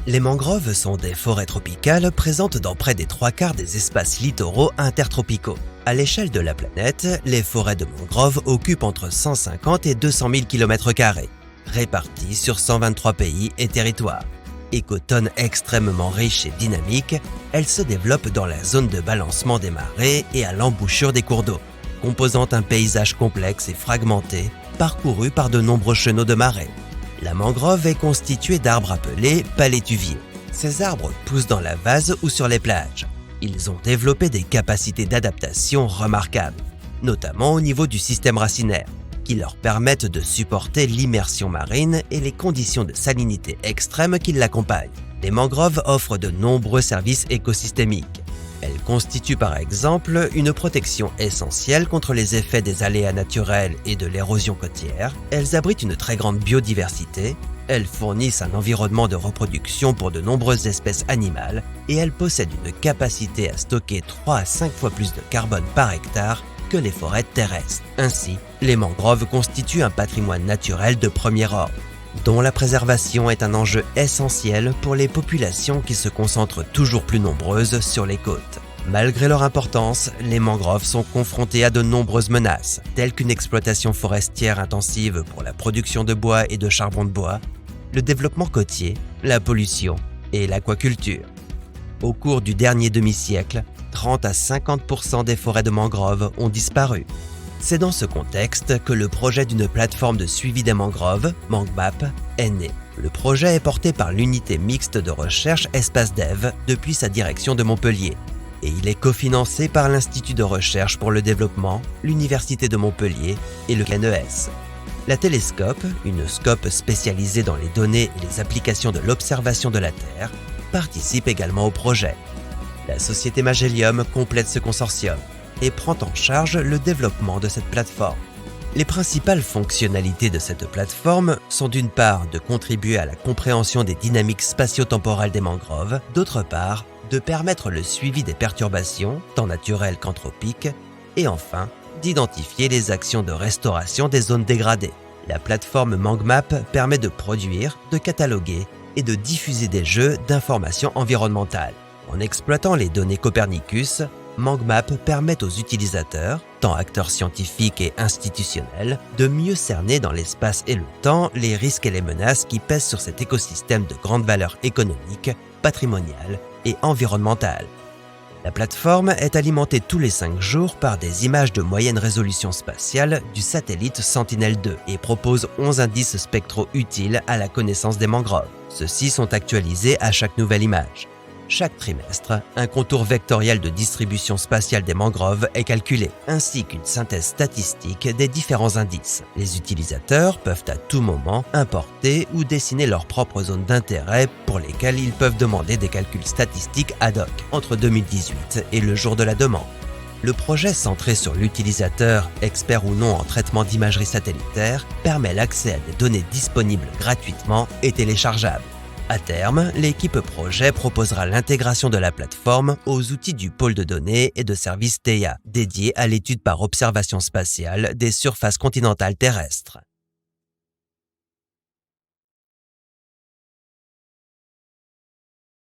Les mangroves sont des forêts tropicales présentes dans près des 3/4 des espaces littoraux intertropicaux. À l'échelle de la planète, les forêts de mangroves occupent entre 150 et 200 000 km², réparties sur 123 pays et territoires. Écotones extrêmement riches et dynamiques, elles se développent dans la zone de balancement des marées et à l'embouchure des cours d'eau, composant un paysage complexe et fragmenté, parcouru par de nombreux chenaux de marée. La mangrove est constituée d'arbres appelés palétuviers. Ces arbres poussent dans la vase ou sur les plages. Ils ont développé des capacités d'adaptation remarquables, notamment au niveau du système racinaire, qui leur permettent de supporter l'immersion marine et les conditions de salinité extrêmes qui l'accompagnent. Les mangroves offrent de nombreux services écosystémiques. Elles constituent par exemple une protection essentielle contre les effets des aléas naturels et de l'érosion côtière. Elles abritent une très grande biodiversité. Elles fournissent un environnement de reproduction pour de nombreuses espèces animales et elles possèdent une capacité à stocker 3 à 5 fois plus de carbone par hectare que les forêts terrestres. Ainsi, les mangroves constituent un patrimoine naturel de premier ordre, dont la préservation est un enjeu essentiel pour les populations qui se concentrent toujours plus nombreuses sur les côtes. Malgré leur importance, les mangroves sont confrontées à de nombreuses menaces, telles qu'une exploitation forestière intensive pour la production de bois et de charbon de bois, le développement côtier, la pollution et l'aquaculture. Au cours du dernier demi-siècle, 30 à 50% des forêts de mangroves ont disparu. C'est dans ce contexte que le projet d'une plateforme de suivi des mangroves, MangMap, est né. Le projet est porté par l'unité mixte de recherche ESpaceDev depuis sa direction de Montpellier et il est cofinancé par l'Institut de recherche pour le développement, l'Université de Montpellier et le CNES. La Télescope, une scope spécialisée dans les données et les applications de l'observation de la Terre, participe également au projet. La société Magellium complète ce consortium et prend en charge le développement de cette plateforme. Les principales fonctionnalités de cette plateforme sont d'une part de contribuer à la compréhension des dynamiques spatio-temporelles des mangroves, d'autre part de permettre le suivi des perturbations, tant naturelles qu'anthropiques, et enfin d'identifier les actions de restauration des zones dégradées. La plateforme MangMap permet de produire, de cataloguer et de diffuser des jeux d'informations environnementales. En exploitant les données Copernicus, MangMap permet aux utilisateurs, tant acteurs scientifiques et institutionnels, de mieux cerner dans l'espace et le temps les risques et les menaces qui pèsent sur cet écosystème de grande valeur économique, patrimoniale et environnementale. La plateforme est alimentée tous les 5 jours par des images de moyenne résolution spatiale du satellite Sentinel-2 et propose 11 indices spectraux utiles à la connaissance des mangroves. Ceux-ci sont actualisés à chaque nouvelle image. Chaque trimestre, un contour vectoriel de distribution spatiale des mangroves est calculé, ainsi qu'une synthèse statistique des différents indices. Les utilisateurs peuvent à tout moment importer ou dessiner leurs propres zones d'intérêt pour lesquelles ils peuvent demander des calculs statistiques ad hoc entre 2018 et le jour de la demande. Le projet centré sur l'utilisateur, expert ou non en traitement d'imagerie satellitaire, permet l'accès à des données disponibles gratuitement et téléchargeables. À terme, l'équipe projet proposera l'intégration de la plateforme aux outils du pôle de données et de services TEIA, dédiés à l'étude par observation spatiale des surfaces continentales terrestres.